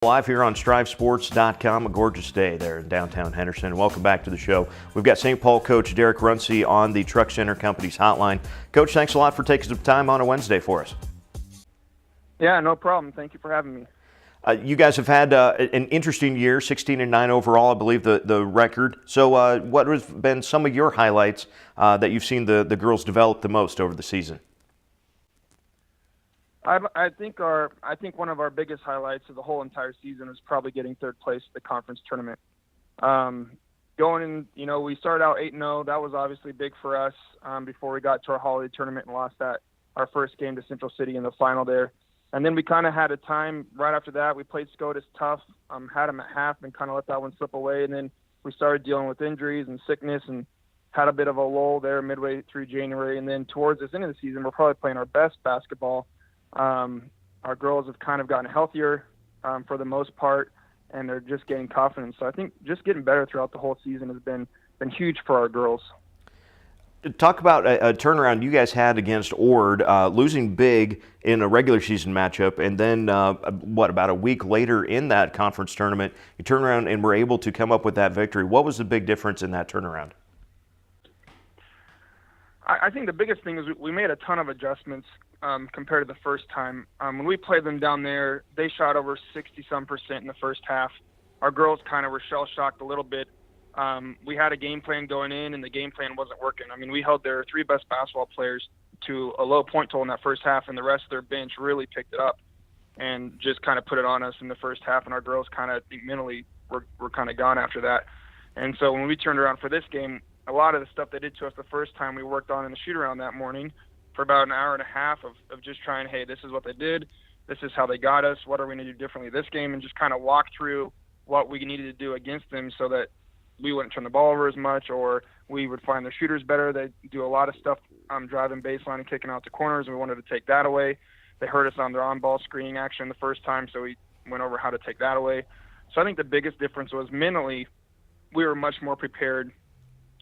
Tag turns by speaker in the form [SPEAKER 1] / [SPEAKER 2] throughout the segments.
[SPEAKER 1] Live here on StriveSports.com, a gorgeous day there in downtown Henderson. Welcome back to the show. We've got St. Paul coach Derek Runcie on the Truck Center Company's hotline. Coach, thanks a lot for taking some time on a Wednesday for us.
[SPEAKER 2] Yeah, no problem. Thank you for having me.
[SPEAKER 1] You guys have had an interesting year, 16-9 overall, I believe the record. So what has been some of your highlights that you've seen the girls develop the most over the season?
[SPEAKER 2] I think one of our biggest highlights of the whole entire season was probably getting third place at the conference tournament. Going in, we started out 8-0. That was obviously big for us before we got to our holiday tournament and lost our first game to Central City in the final there. And then we kind of had a time right after that. We played SCOTUS tough, had them at half and kind of let that one slip away. And then we started dealing with injuries and sickness and had a bit of a lull there midway through January. And then towards this end of the season, we're probably playing our best basketball. Our girls have kind of gotten healthier for the most part, and they're just gaining confidence. So I think just getting better throughout the whole season has been huge for our girls.
[SPEAKER 1] Talk about a turnaround you guys had against Ord, losing big in a regular season matchup, and then about a week later in that conference tournament, you turn around and were able to come up with that victory. What was the big difference in that turnaround?
[SPEAKER 2] I think the biggest thing is we made a ton of adjustments compared to the first time. When we played them down there, they shot over 60-some% in the first half. Our girls kind of were shell-shocked a little bit. We had a game plan going in, and the game plan wasn't working. I mean, we held their three best basketball players to a low point total in that first half, and the rest of their bench really picked it up and just kind of put it on us in the first half, and our girls kind of mentally were kind of gone after that. And so when we turned around for this game, a lot of the stuff they did to us the first time we worked on in the shoot-around that morning for about an hour and a half of just trying, hey, this is what they did, this is how they got us, what are we going to do differently this game, and just kind of walk through what we needed to do against them so that we wouldn't turn the ball over as much, or we would find their shooters better. They do a lot of stuff driving baseline and kicking out the corners, and we wanted to take that away. They hurt us on their on-ball screening action the first time, so we went over how to take that away. So I think the biggest difference was mentally we were much more prepared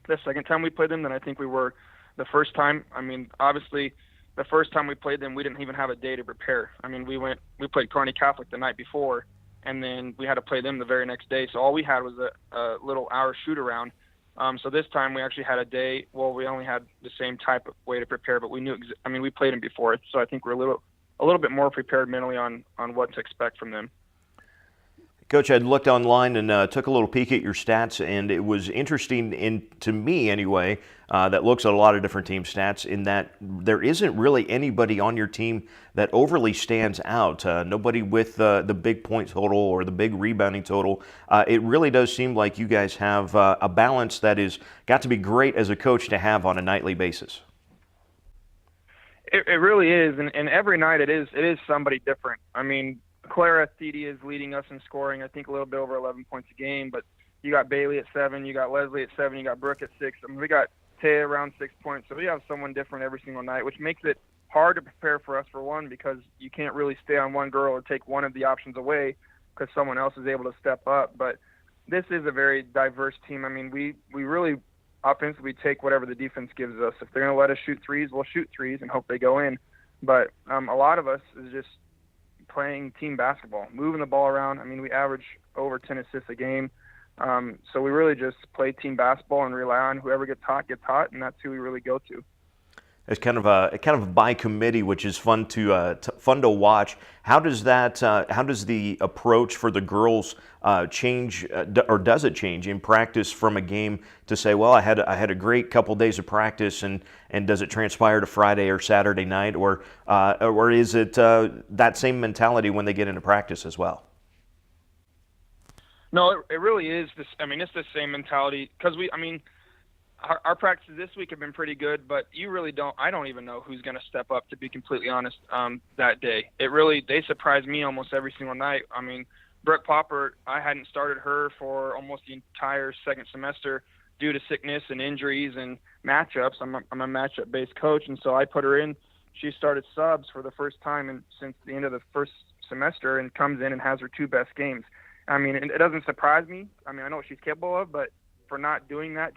[SPEAKER 2] the second time we played them than I think we were the first time. I mean, obviously, the first time we played them, we didn't even have a day to prepare. I mean, we played Kearney Catholic the night before, and then we had to play them the very next day. So all we had was a little hour shoot-around. So this time we actually had a day. Well, we only had the same type of way to prepare, but we knew. We played them before, so I think we're a little bit more prepared mentally on what to expect from them.
[SPEAKER 1] Coach, I looked online and took a little peek at your stats, and it was interesting, to me anyway, that looks at a lot of different team stats, in that there isn't really anybody on your team that overly stands out. Nobody with the big point total or the big rebounding total. It really does seem like you guys have a balance that is got to be great as a coach to have on a nightly basis.
[SPEAKER 2] It really is, and every night it is somebody different. I mean, Clara Thede is leading us in scoring, I think a little bit over 11 points a game, but you got Bailey at 7, you got Leslie at 7, you got Brooke at 6. I mean, we got Taya around 6 points, so we have someone different every single night, which makes it hard to prepare for us, for one, because you can't really stay on one girl or take one of the options away because someone else is able to step up. But this is a very diverse team. I mean, we really offensively take whatever the defense gives us. If they're going to let us shoot threes, we'll shoot threes and hope they go in. But a lot of us is just playing team basketball, moving the ball around. I mean, we average over 10 assists a game. So we really just play team basketball and rely on whoever gets hot, and that's who we really go to.
[SPEAKER 1] It's kind of by committee, which is fun to watch. How does the approach for the girls change, or does it change in practice from a game to say, well, I had a great couple days of practice, and does it transpire to Friday or Saturday night, or is it that same mentality when they get into practice as well?
[SPEAKER 2] No, it really is. It's the same mentality, because our practices this week have been pretty good, but I don't even know who's going to step up, to be completely honest, that day. They surprise me almost every single night. I mean, Brooke Popper, I hadn't started her for almost the entire second semester due to sickness and injuries and matchups. I'm a matchup-based coach, and so I put her in. She started subs for the first time since the end of the first semester, and comes in and has her 2 best games. I mean, it doesn't surprise me. I mean, I know what she's capable of, but for not doing that,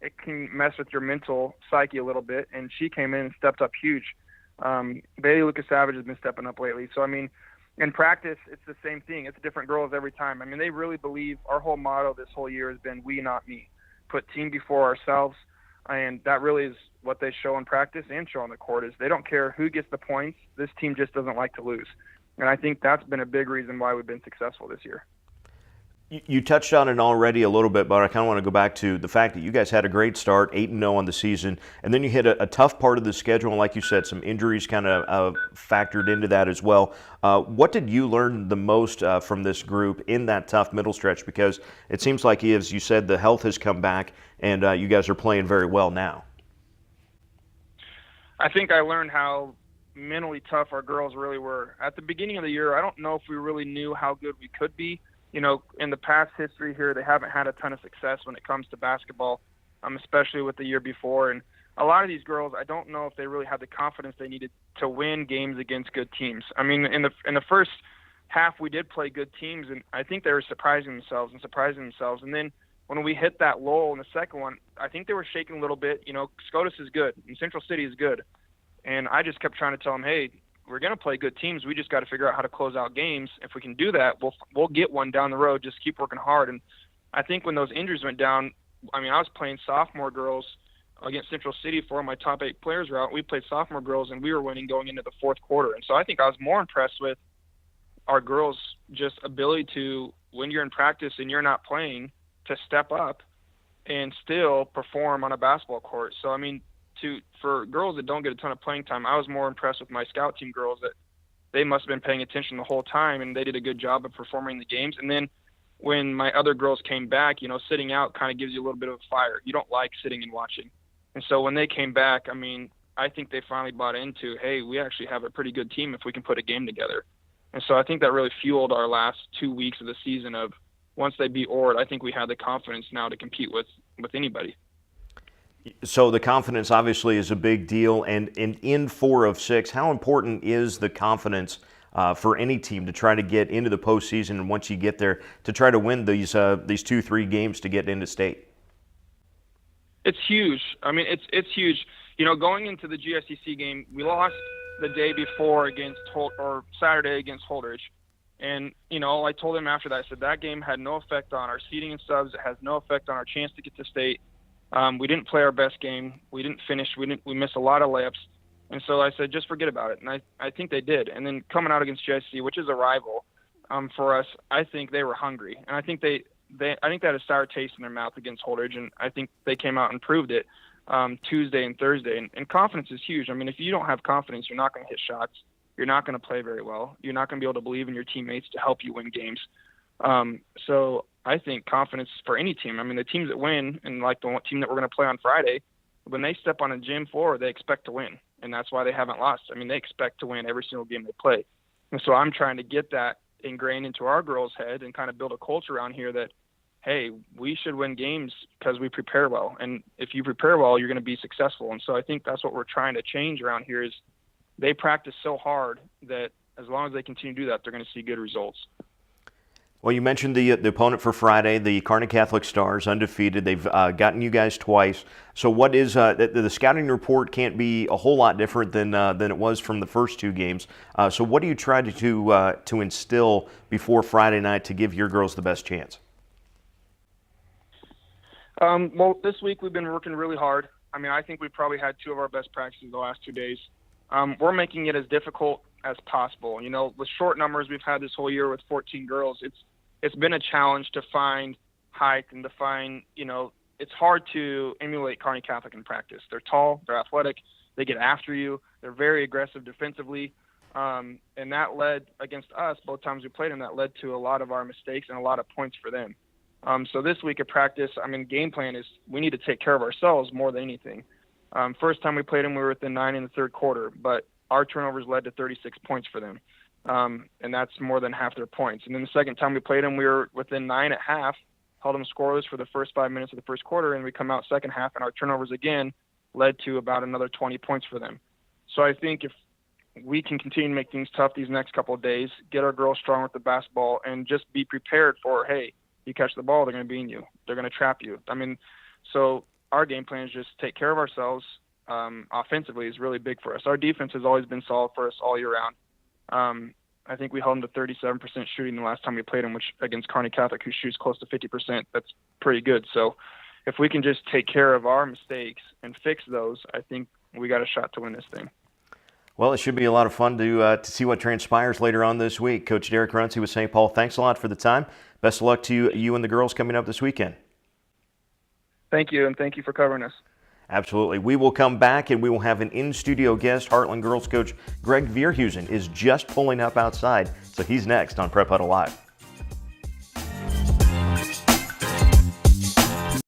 [SPEAKER 2] it can mess with your mental psyche a little bit, and she came in and stepped up huge. Bailey Lucas Savage has been stepping up lately. So, I mean, in practice, it's the same thing. It's different girls every time. I mean, they really believe our whole motto this whole year has been we, not me. Put team before ourselves, and that really is what they show in practice and show on the court is they don't care who gets the points. This team just doesn't like to lose. And I think that's been a big reason why we've been successful this year.
[SPEAKER 1] You touched on it already a little bit, but I kind of want to go back to the fact that you guys had a great start, 8-0 on the season, and then you hit a tough part of the schedule, and like you said, some injuries kind of factored into that as well. What did you learn the most from this group in that tough middle stretch? Because it seems like, as you said, the health has come back, and you guys are playing very well now.
[SPEAKER 2] I think I learned how mentally tough our girls really were. At the beginning of the year, I don't know if we really knew how good we could be. You know, in the past history here, they haven't had a ton of success when it comes to basketball, especially with the year before. And a lot of these girls, I don't know if they really had the confidence they needed to win games against good teams. I mean, in the first half, we did play good teams, and I think they were surprising themselves. And then when we hit that lull in the second one, I think they were shaking a little bit. You know, SCOTUS is good, and Central City is good. And I just kept trying to tell them, hey, we're going to play good teams. We just got to figure out how to close out games. If we can do that, we'll get one down the road. Just keep working hard. And I think when those injuries went down, I mean, I was playing sophomore girls against Central City. 4 of my top 8 players were out. We played sophomore girls, and we were winning going into the fourth quarter. And so I think I was more impressed with our girls' just ability to, when you're in practice and you're not playing, to step up and still perform on a basketball court. So, I mean, for girls that don't get a ton of playing time, I was more impressed with my scout team girls that they must have been paying attention the whole time, and they did a good job of performing the games. And then when my other girls came back, you know, sitting out kind of gives you a little bit of a fire. You don't like sitting and watching. And so when they came back, I mean, I think they finally bought into, hey, we actually have a pretty good team if we can put a game together. And so I think that really fueled our last 2 weeks of the season of once they beat Ord, I think we had the confidence now to compete with anybody.
[SPEAKER 1] So the confidence obviously is a big deal, and in 4 of 6, how important is the confidence for any team to try to get into the postseason, and once you get there, to try to win these 2-3 games to get into state?
[SPEAKER 2] It's huge. I mean, it's huge. You know, going into the GSCC game, we lost the day before against Saturday against Holdridge. And, you know, I told him after that, I said that game had no effect on our seeding and subs. It has no effect on our chance to get to state. We didn't play our best game. We didn't finish. We missed a lot of layups. And so I said, just forget about it. And I think they did. And then coming out against JSC, which is a rival for us, I think they were hungry. And I think I think they had a sour taste in their mouth against Holdridge. And I think they came out and proved it Tuesday and Thursday. And confidence is huge. I mean, if you don't have confidence, you're not going to hit shots. You're not going to play very well. You're not going to be able to believe in your teammates to help you win games. So I think confidence for any team. I mean, the teams that win, and like the team that we're going to play on Friday, when they step on a gym floor, they expect to win. And that's why they haven't lost. I mean, they expect to win every single game they play. And so I'm trying to get that ingrained into our girls' head and kind of build a culture around here that, hey, we should win games because we prepare well. And if you prepare well, you're going to be successful. And so I think that's what we're trying to change around here is they practice so hard that as long as they continue to do that, they're going to see good results.
[SPEAKER 1] Well, you mentioned the opponent for Friday, the Kearney Catholic Stars, undefeated. They've gotten you guys twice. So what is the scouting report can't be a whole lot different than it was from the first 2 games. So what do you try to instill before Friday night to give your girls the best chance?
[SPEAKER 2] Well, this week we've been working really hard. I mean, I think we probably had 2 of our best practices the last 2 days. We're making it as difficult as possible. You know, with short numbers we've had this whole year with 14 girls, it's been a challenge to find height and to find, you know, it's hard to emulate Kearney Catholic in practice. They're tall, they're athletic, they get after you, they're very aggressive defensively, and that led against us both times we played them. That led to a lot of our mistakes and a lot of points for them. So this week of practice, I mean, game plan is we need to take care of ourselves more than anything. First time we played them, we were within 9 in the third quarter, but our turnovers led to 36 points for them. And that's more than half their points. And then the second time we played them, we were within 9 at half, held them scoreless for the first 5 minutes of the first quarter, and we come out second half, and our turnovers again led to about another 20 points for them. So I think if we can continue to make things tough these next couple of days, get our girls strong with the basketball, and just be prepared for, hey, you catch the ball, they're going to bean you. They're going to trap you. I mean, so our game plan is just take care of ourselves. Offensively is really big for us. Our defense has always been solid for us all year round. I think we held them to 37% shooting the last time we played them, which against Kearney Catholic, who shoots close to 50%. That's pretty good. So if we can just take care of our mistakes and fix those, I think we got a shot to win this thing.
[SPEAKER 1] Well, it should be a lot of fun to see what transpires later on this week. Coach Derek Runcie with St. Paul, thanks a lot for the time. Best of luck to you and the girls coming up this weekend.
[SPEAKER 2] Thank you, and thank you for covering us.
[SPEAKER 1] Absolutely. We will come back and we will have an in-studio guest. Heartland girls coach Greg Vierhusen is just pulling up outside, so he's next on Prep Huddle Live.